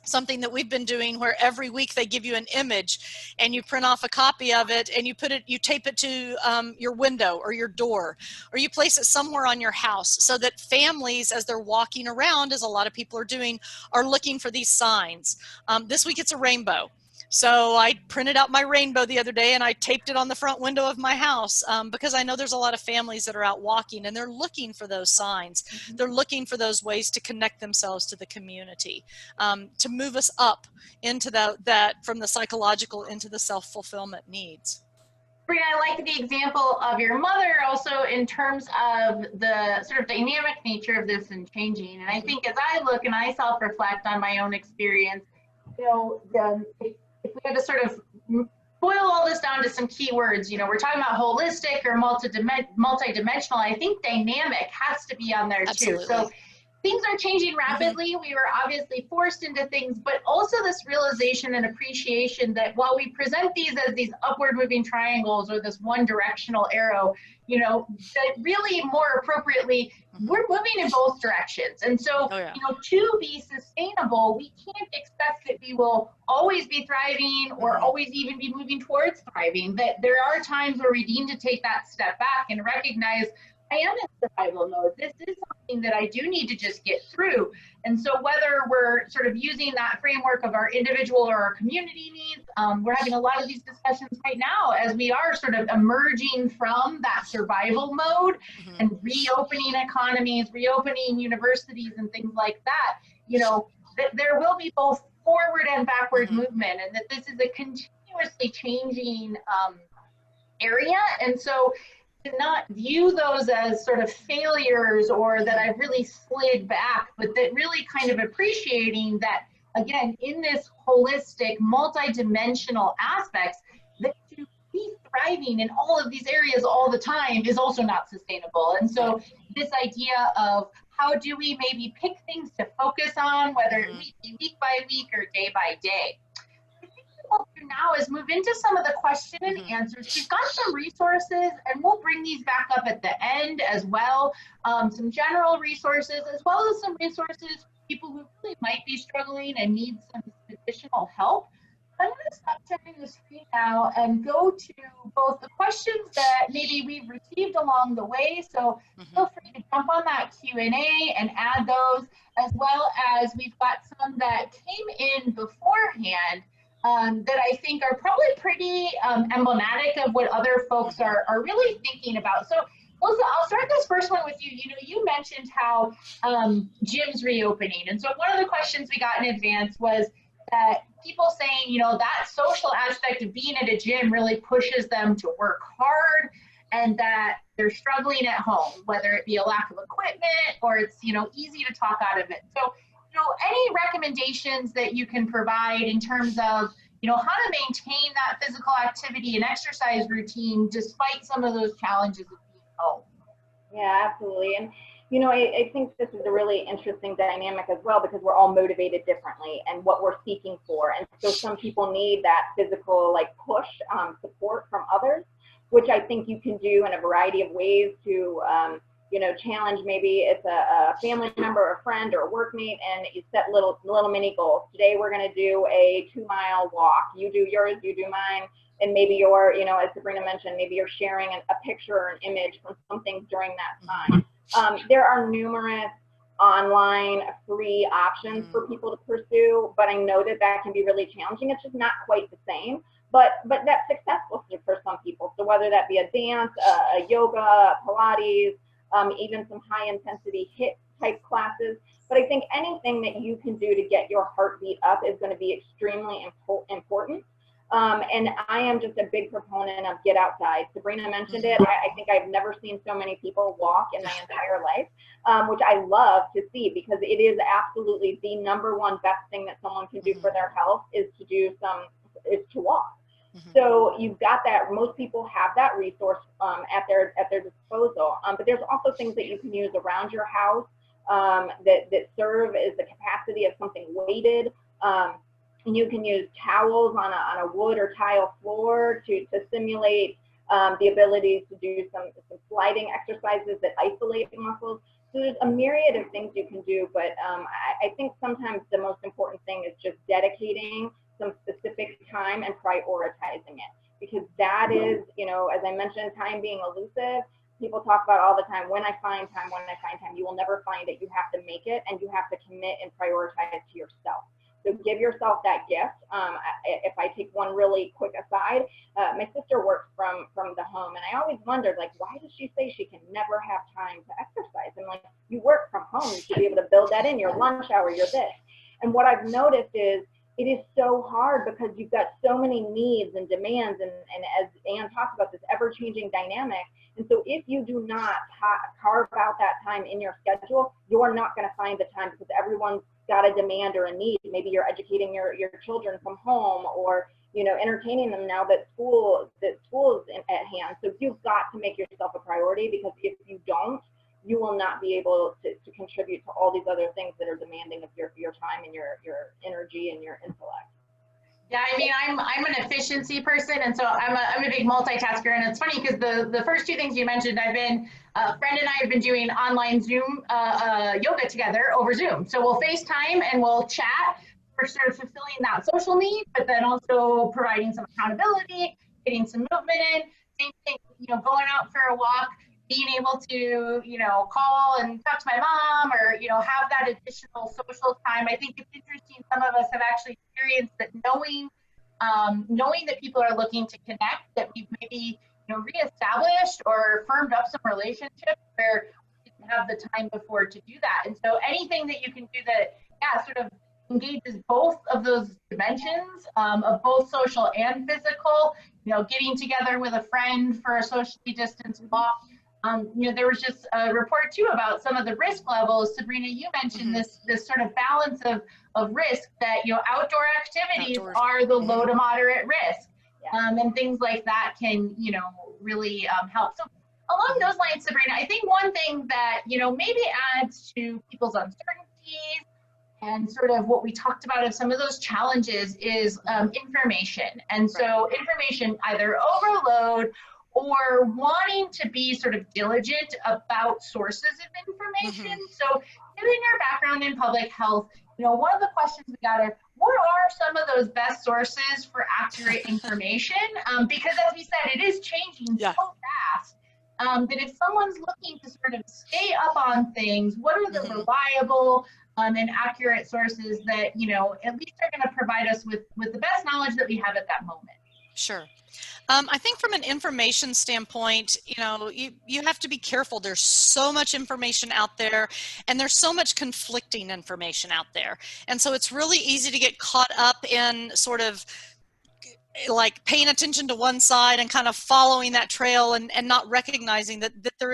something that we've been doing where every week they give you an image and you print off a copy of it and you tape it to your window or your door, or you place it somewhere on your house so that families, as they're walking around, as a lot of people are doing, are looking for these signs. This week it's a rainbow. So I printed out my rainbow the other day and I taped it on the front window of my house because I know there's a lot of families that are out walking and they're looking for those signs. Mm-hmm. They're looking for those ways to connect themselves to the community, to move us up into that from the psychological into the self-fulfillment needs. Sabrina, I like the example of your mother also in terms of the sort of dynamic nature of this and changing. And I think as I look and I self-reflect on my own experience, if we had to sort of boil all this down to some key words, we're talking about holistic or multidimensional. I think dynamic has to be on there Absolutely. Too. So things are changing rapidly. Mm-hmm. We were obviously forced into things, but also this realization and appreciation that while we present these as these upward moving triangles or this one directional arrow, that really more appropriately, we're moving in both directions. And so, to be sustainable, we can't expect that we will always be thriving or always even be moving towards thriving, that there are times where we need to take that step back and recognize I am in survival mode. This is something that I do need to just get through. And so whether we're sort of using that framework of our individual or our community needs, we're having a lot of these discussions right now as we are sort of emerging from that survival mode and reopening economies, reopening universities and things like that. There will be both forward and backward movement, and that this is a continuously changing area. And so to not view those as sort of failures or that I've really slid back, but that really kind of appreciating that, again, in this holistic, multidimensional aspects, that to be thriving in all of these areas all the time is also not sustainable. And so this idea of how do we maybe pick things to focus on, whether it be week by week or day by day. What we'll do now is move into some of the question and answers. We've got some resources, and we'll bring these back up at the end as well. Some general resources, as well as some resources for people who really might be struggling and need some additional help. I'm going to stop sharing the screen now and go to both the questions that maybe we've received along the way. So feel free to jump on that Q&A and add those, as well as we've got some that came in beforehand that I think are probably pretty emblematic of what other folks are really thinking about. So Melissa, I'll start this first one with you. You mentioned how gyms reopening. And so one of the questions we got in advance was that people saying, that social aspect of being at a gym really pushes them to work hard and that they're struggling at home, whether it be a lack of equipment or it's, easy to talk out of it. So any recommendations that you can provide in terms of, how to maintain that physical activity and exercise routine despite some of those challenges of being home? Yeah, absolutely. And, I think this is a really interesting dynamic as well, because we're all motivated differently and what we're seeking for. And so some people need that physical push, support from others, which I think you can do in a variety of ways to challenge. Maybe it's a family member, or a friend, or a workmate, and you set little mini goals. Today we're going to do a 2-mile walk. You do yours, you do mine. And maybe you're, as Sabrina mentioned, maybe you're sharing a picture or an image from something during that time. There are numerous online free options for people to pursue, but I know that can be really challenging. It's just not quite the same, but that's successful for some people. So whether that be a dance, a yoga, Pilates, even some high intensity HIIT type classes. But I think anything that you can do to get your heartbeat up is going to be extremely important. And I am just a big proponent of get outside. Sabrina mentioned it. I think I've never seen so many people walk in my entire life, which I love to see, because it is absolutely the #1 best thing that someone can do for their health is to walk. So you've got that. Most people have that resource at their disposal. But there's also things that you can use around your house that serve as the capacity of something weighted. And you can use towels on a wood or tile floor to simulate the ability to do some sliding exercises that isolate muscles. So there's a myriad of things you can do, but I think sometimes the most important thing is just dedicating some specific time and prioritizing it, because that is, as I mentioned, time being elusive. People talk about all the time, when I find time, you will never find it. You have to make it, and you have to commit and prioritize to yourself. So give yourself that gift. If I take one really quick aside, my sister works from the home, and I always wondered, why does she say she can never have time to exercise? I'm like, you work from home, you should be able to build that in, your lunch hour, your this. And what I've noticed is it is so hard because you've got so many needs and demands, and as Anne talked about, this ever-changing dynamic. And so if you do not carve out that time in your schedule, you're not going to find the time, because everyone's got a demand or a need. Maybe you're educating your children from home, or entertaining them now that school is at hand. So you've got to make yourself a priority, because if you don't, you will not be able to contribute to all these other things that are demanding of your time and your energy and your intellect. Yeah, I mean, I'm an efficiency person, and so I'm a big multitasker. And it's funny because the first 2 things you mentioned, a friend and I have been doing online Zoom yoga together over Zoom. So we'll FaceTime and we'll chat. We're sort of fulfilling that social need, but then also providing some accountability, getting some movement in. Same thing, going out for a walk, being able to, call and talk to my mom, or, have that additional social time. I think it's interesting. Some of us have actually experienced that knowing that people are looking to connect, that we've maybe, reestablished or firmed up some relationships where we didn't have the time before to do that. And so anything that you can do that, sort of engages both of those dimensions of both social and physical, getting together with a friend for a socially distanced walk. There was just a report too about some of the risk levels. Sabrina, you mentioned this sort of balance of risk, that outdoor activities are the low to moderate risk, and things like that can really help. So along those lines, Sabrina, I think one thing that maybe adds to people's uncertainties and sort of what we talked about of some of those challenges is information. And so information, either overload or wanting to be sort of diligent about sources of information. So given your background in public health, one of the questions we got is, what are some of those best sources for accurate information? Because as we said, it is changing so fast that if someone's looking to sort of stay up on things, what are the reliable and accurate sources that, at least are going to provide us with the best knowledge that we have at that moment? Sure. I think from an information standpoint, you have to be careful. There's so much information out there, and there's so much conflicting information out there. And so it's really easy to get caught up in sort of like paying attention to one side and kind of following that trail and not recognizing that there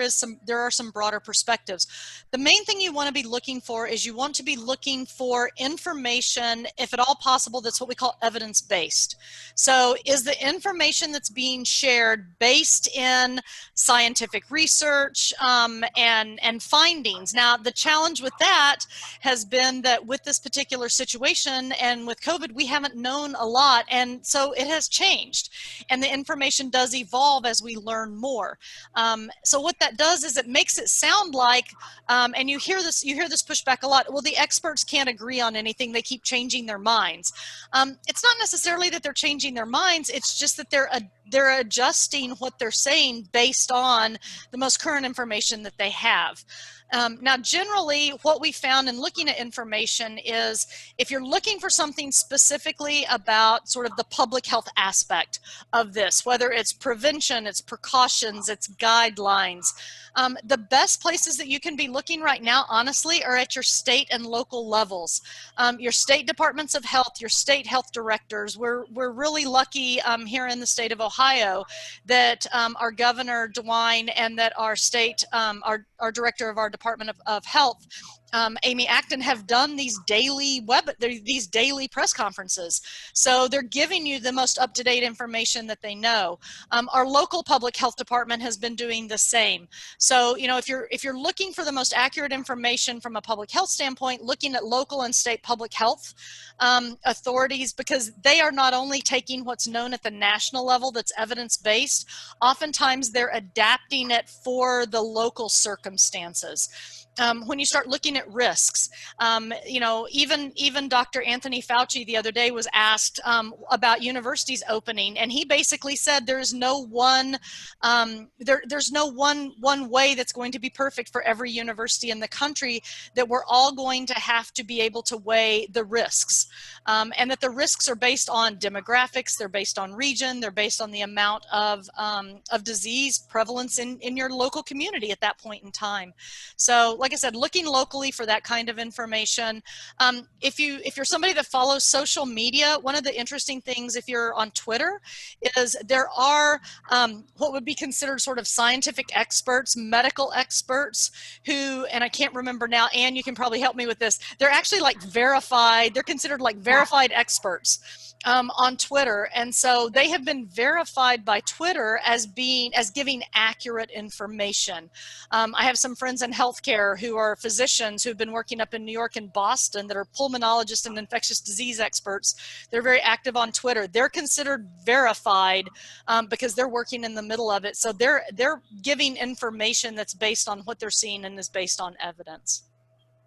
are some broader perspectives. The main thing you want to be looking for is you want to be looking for information, if at all possible, that's what we call evidence-based. So is the information that's being shared based in scientific research and findings? Now, the challenge with that has been that with this particular situation and with COVID, we haven't known a lot. And so it has changed, and the information does evolve as we learn more. So what that does is it makes it sound like, and you hear this pushback a lot, well, the experts can't agree on anything, they keep changing their minds. It's not necessarily that they're changing their minds, it's just that they're adjusting what they're saying based on the most current information that they have. Now, generally, what we found in looking at information is if you're looking for something specifically about sort of the public health aspect of this, whether it's prevention, it's precautions, it's guidelines, the best places that you can be looking right now, honestly, are at your state and local levels. Your state departments of health, your state health directors. We're really lucky here in the state of Ohio that our Governor DeWine and that our state, our director of our Department of Health, Amy Acton, have done these daily press conferences. So they're giving you the most up-to-date information that they know. Our local public health department has been doing the same. So, you know, if you're looking for the most accurate information from a public health standpoint, looking at local and state public health authorities, because they are not only taking what's known at the national level that's evidence-based, oftentimes they're adapting it for the local circumstances. When you start looking at risks, you know, even Dr. Anthony Fauci the other day was asked about universities opening, and he basically said there's no one there's no one way that's going to be perfect for every university in the country, that we're all going to have to be able to weigh the risks, and that the risks are based on demographics, they're based on region, they're based on the amount of disease prevalence in your local community at that point in time. So, like I said, looking locally for that kind of information. If you're somebody that follows social media, one of the interesting things, if you're on Twitter, is there are what would be considered sort of scientific experts, medical experts, who, and I can't remember now, Anne, you can probably help me with this, they're actually like verified, they're considered like verified experts on Twitter. And so they have been verified by Twitter as giving accurate information. I have some friends in healthcare who are physicians who've been working up in New York and Boston that are pulmonologists and infectious disease experts. They're very active on Twitter. They're considered verified because they're working in the middle of it. So they're giving information that's based on what they're seeing and is based on evidence.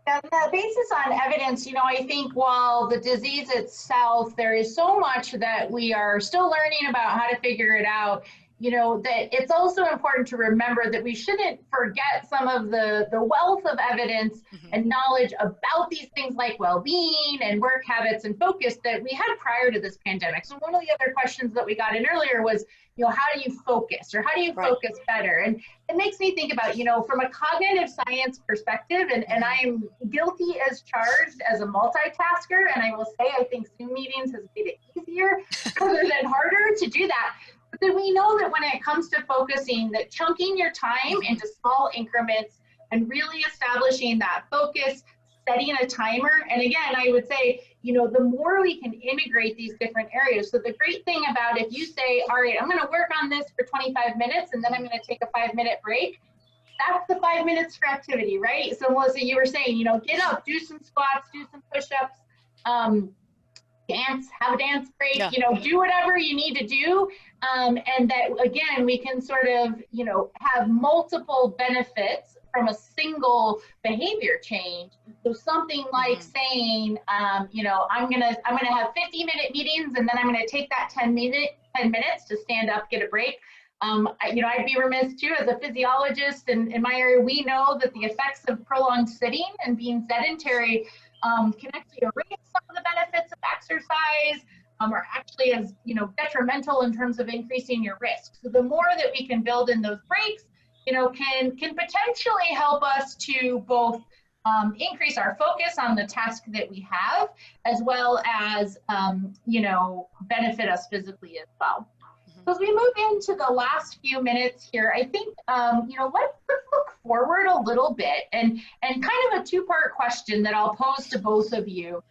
And the basis on evidence, you know, I think while the disease itself, there is so much that we are still learning about how to figure it out, you know, that it's also important to remember that we shouldn't forget some of the wealth of evidence and knowledge about these things like well-being and work habits and focus that we had prior to this pandemic. So one of the other questions that we got in earlier was, you know, how do you focus, or how do you focus better? And it makes me think about, you know, from a cognitive science perspective, and I'm guilty as charged as a multitasker, and I will say I think Zoom meetings has made it easier rather than harder to do that. But then we know that when it comes to focusing, that chunking your time into small increments and really establishing that focus, setting a timer. And again, I would say, you know, the more we can integrate these different areas. So the great thing about if you say, all right, I'm going to work on this for 25 minutes and then I'm going to take a 5-minute break, that's the 5 minutes for activity, right? So Melissa, you were saying, you know, get up, do some squats, do some push-ups, dance, have a dance break, you know, do whatever you need to do. And that, again, we can sort of, you know, have multiple benefits from a single behavior change. So something like saying, you know, I'm gonna have 50-minute meetings, and then I'm gonna take that 10 minutes to stand up, get a break. You know, I'd be remiss too, as a physiologist in my area, we know that the effects of prolonged sitting and being sedentary can actually erase some of the benefits of exercise, are actually, as you know, detrimental in terms of increasing your risk. So the more that we can build in those breaks, you know, can potentially help us to both increase our focus on the task that we have, as well as, you know, benefit us physically as well. So as we move into the last few minutes here, I think, you know, let's look forward a little bit and kind of a two-part question that I'll pose to both of you.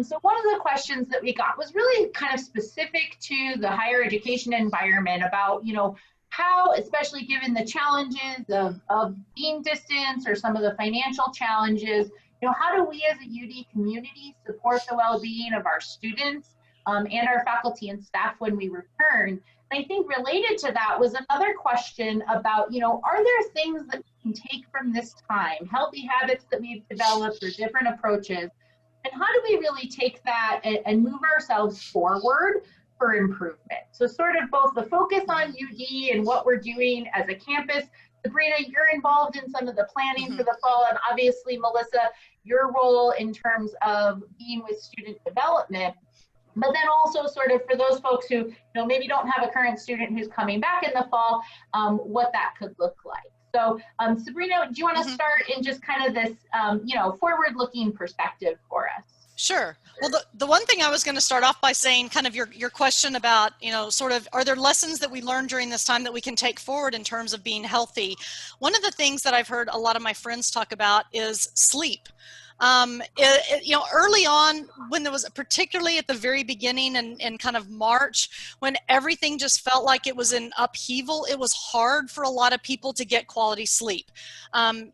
So one of the questions that we got was really kind of specific to the higher education environment about, you know, how, especially given the challenges of being distance or some of the financial challenges, you know, how do we as a UD community support the well-being of our students and our faculty and staff when we return. And I think related to that was another question about, are there things that we can take from this time, healthy habits that we've developed or different approaches, and how do we really take that and move ourselves forward for improvement? So sort of both the focus on UD and what we're doing as a campus. Sabrina, you're involved in some of the planning for the fall, and obviously, Melissa, your role in terms of being with student development. But then also sort of for those folks who maybe don't have a current student who's coming back in the fall, what that could look like. So Sabrina, do you want to start in just kind of this, forward-looking perspective for us? Sure. Well, the one thing I was going to start off by saying, kind of your question about, sort of, are there lessons that we learned during this time that we can take forward in terms of being healthy? One of the things that I've heard a lot of my friends talk about is sleep. Early on, when there was, particularly at the very beginning and kind of March, when everything just felt like it was in upheaval, it was hard for a lot of people to get quality sleep.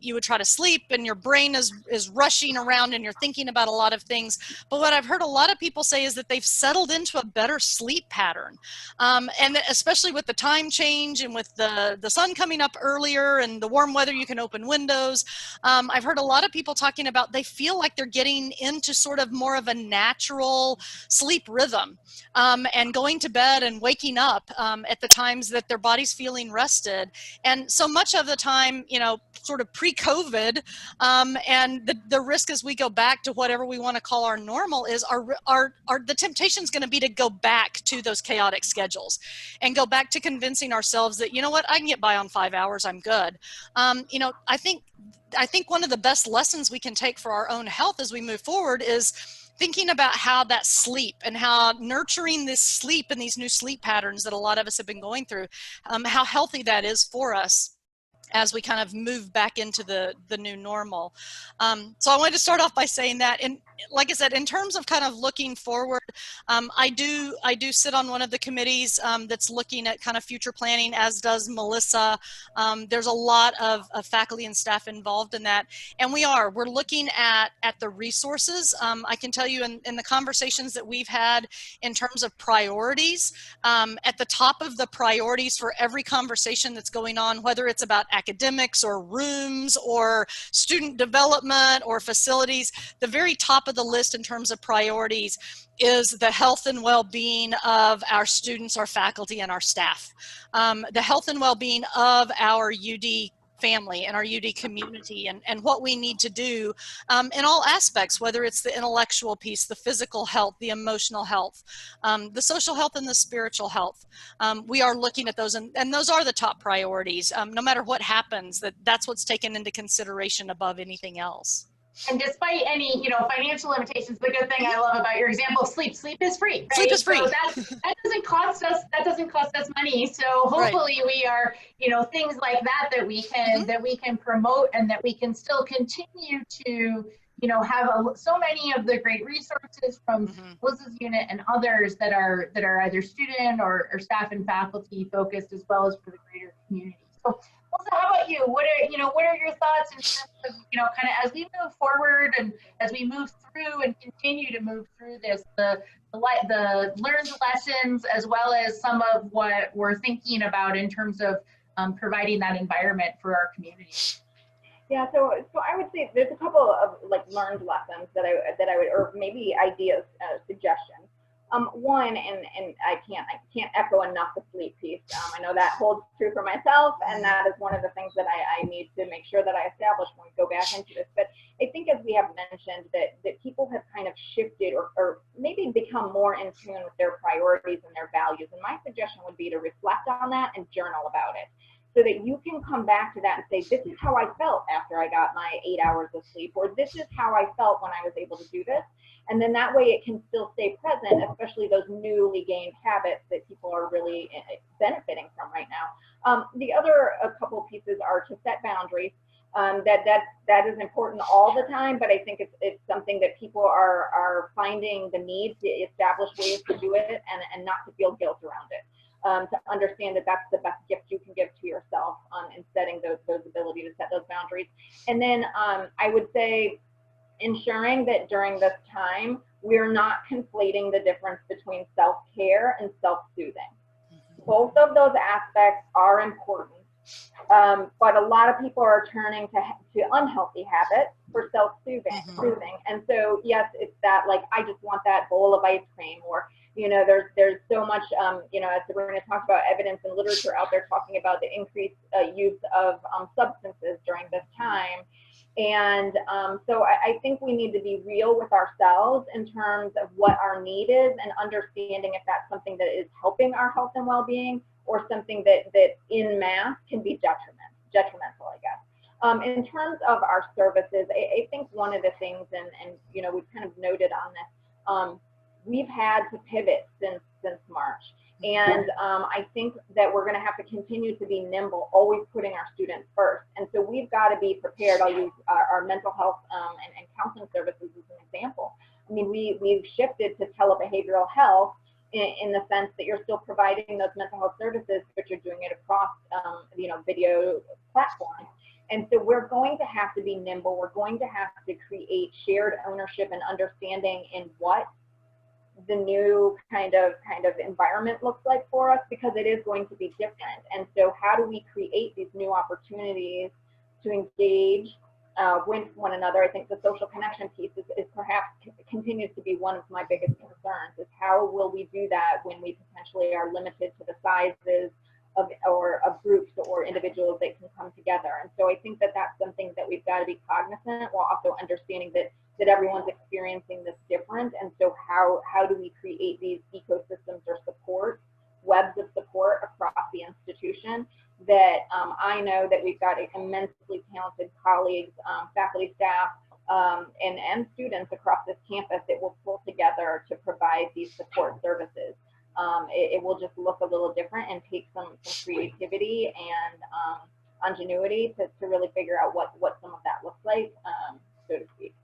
You would try to sleep and your brain is rushing around and you're thinking about a lot of things. But what I've heard a lot of people say is that they've settled into a better sleep pattern. And especially with the time change and with the sun coming up earlier and the warm weather, you can open windows. I've heard a lot of people talking about they feel like they're getting into sort of more of a natural sleep rhythm, and going to bed and waking up at the times that their body's feeling rested. And so much of the time, sort of pre-COVID, and the risk as we go back to whatever we want to call our normal is the temptation is going to be to go back to those chaotic schedules and go back to convincing ourselves that, I can get by on 5 hours, I'm good. I think one of the best lessons we can take for our own health as we move forward is thinking about how that sleep and how nurturing this sleep and these new sleep patterns that a lot of us have been going through, how healthy that is for us as we kind of move back into the new normal. So I wanted to start off by saying that, and like I said, in terms of kind of looking forward, I do sit on one of the committees that's looking at kind of future planning, as does Melissa. There's a lot of faculty and staff involved in that, and we're looking at the resources. I can tell you in the conversations that we've had in terms of priorities, at the top of the priorities for every conversation that's going on, whether it's about academics or rooms or student development or facilities, the very top of the list in terms of priorities is the health and well-being of our students, our faculty, and our staff. The health and well-being of our UD family and our UD community, and what we need to do in all aspects, whether it's the intellectual piece, the physical health, the emotional health, the social health, and the spiritual health. We are looking at those, and those are the top priorities. No matter what happens, that's what's taken into consideration above anything else. And despite any, financial limitations, the good thing I love about your example of sleep is free. Right? Sleep is free. So that doesn't cost us money. So hopefully we are, things like that we can promote, and that we can still continue to, have so many of the great resources from Melissa's unit and others that are either student or staff and faculty focused, as well as for the greater community. So Melissa, how about you? What are your thoughts in terms of, kind of as we move forward and as we move through and continue to move through this, the learned lessons, as well as some of what we're thinking about in terms of providing that environment for our community? Yeah, so I would say there's a couple of learned lessons that I would, or maybe ideas, suggestions. One, and I can't echo enough the sleep piece. I know that holds true for myself, and that is one of the things that I need to make sure that I establish when we go back into this. But I think, as we have mentioned, that people have kind of shifted or maybe become more in tune with their priorities and their values. And my suggestion would be to reflect on that and journal about it, so that you can come back to that and say, this is how I felt after I got my 8 hours of sleep, or this is how I felt when I was able to do this. And then that way it can still stay present, especially those newly gained habits that people are really benefiting from right now. The other couple pieces are to set boundaries. That is important all the time, but I think it's something that people are finding the need to establish ways to do it and not to feel guilt around it. To understand that that's the best gift you can give to yourself in setting those ability to set those boundaries. And then I would say ensuring that during this time, we're not conflating the difference between self-care and self-soothing. Both of those aspects are important, but a lot of people are turning to unhealthy habits for self-soothing. And so, yes, it's that, like, I just want that bowl of ice cream, or, you know, there's so much, you know, as Sabrina talked about, evidence and literature out there talking about the increased use of substances during this time. And so I think we need to be real with ourselves in terms of what our need is, and understanding if that's something that is helping our health and well-being, or something that in mass can be detrimental, I guess. In terms of our services, I think one of the things, and you know, we've kind of noted on this, we've had to pivot since March. And I think that we're going to have to continue to be nimble, always putting our students first. And so we've got to be prepared. I'll use our mental health and counseling services as an example. I mean, we've shifted to telebehavioral health in the sense that you're still providing those mental health services, but you're doing it across, you know, video platforms. And so we're going to have to be nimble. We're going to have to create shared ownership and understanding in what the new kind of environment looks like for us, because it is going to be different. And so how do we create these new opportunities to engage with one another? I think the social connection piece is perhaps continues to be one of my biggest concerns, is how will we do that when we potentially are limited to the sizes of groups or individuals that can come together. And so I think that that's something that we've got to be cognizant, while also understanding that everyone's experiencing this different. And so how do we create these ecosystems or support, webs of support across the institution, that I know that we've got immensely talented colleagues, faculty, staff, and students across this campus that will pull together to provide these support services. It will just look a little different and take some creativity and ingenuity to really figure out what some of that looks like, so to speak.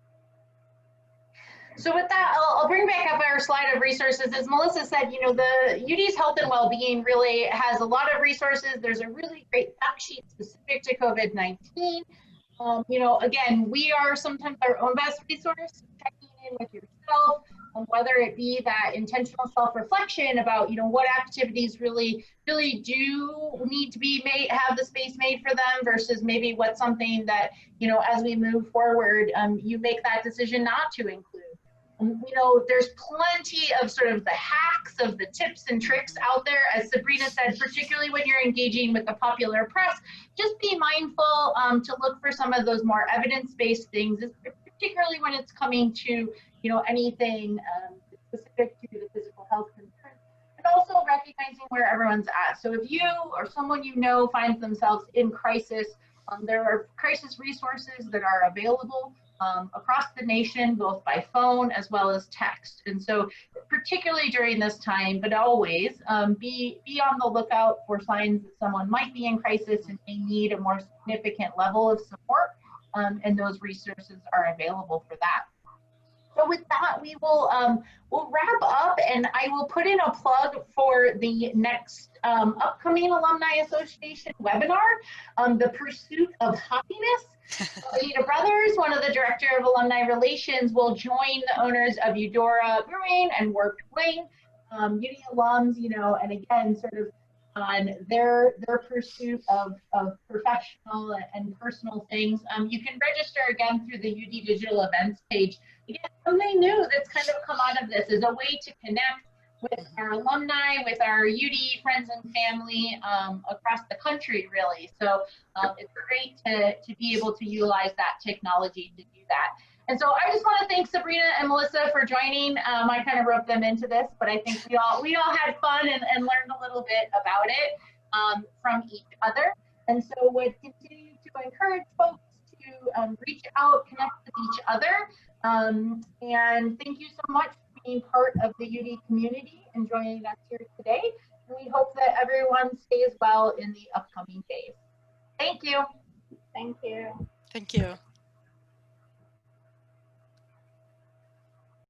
So with that, I'll bring back up our slide of resources. As Melissa said, you know, the UD's health and well-being really has a lot of resources. There's a really great fact sheet specific to COVID-19. You know, again, we are sometimes our own best resource, checking in with yourself, whether it be that intentional self-reflection about, you know, what activities really do need to be made, have the space made for them, versus maybe what's something that, you know, as we move forward, you make that decision not to include. You know, there's plenty of sort of the hacks, of the tips and tricks out there, as Sabrina said, particularly when you're engaging with the popular press. Just be mindful to look for some of those more evidence-based things, particularly when it's coming to, you know, anything specific to the physical health concerns, and also recognizing where everyone's at. So if you or someone you know finds themselves in crisis, there are crisis resources that are available across the nation, both by phone as well as text. And so particularly during this time, but always, be on the lookout for signs that someone might be in crisis and may need a more significant level of support, and those resources are available for that. So with that, we will we'll wrap up, and I will put in a plug for the next upcoming Alumni Association webinar, The Pursuit of Happiness. Anita Brothers, one of the director of alumni relations, will join the owners of Eudora Brewing and Warped Wing, UD alums, you know, and again, sort of on their pursuit of professional and personal things. You can register again through the UD digital events page. Again, something new that's kind of come out of this is a way to connect with our alumni, with our UD friends and family across the country, really. So it's great to be able to utilize that technology to do that. And so I just want to thank Sabrina and Melissa for joining. I kind of roped them into this, but I think we all had fun and learned a little bit about it from each other. And so would continue to encourage folks to reach out, connect with each other. And thank you so much for being part of the UD community and joining us here today. And we hope that everyone stays well in the upcoming days. Thank you. Thank you. Thank you.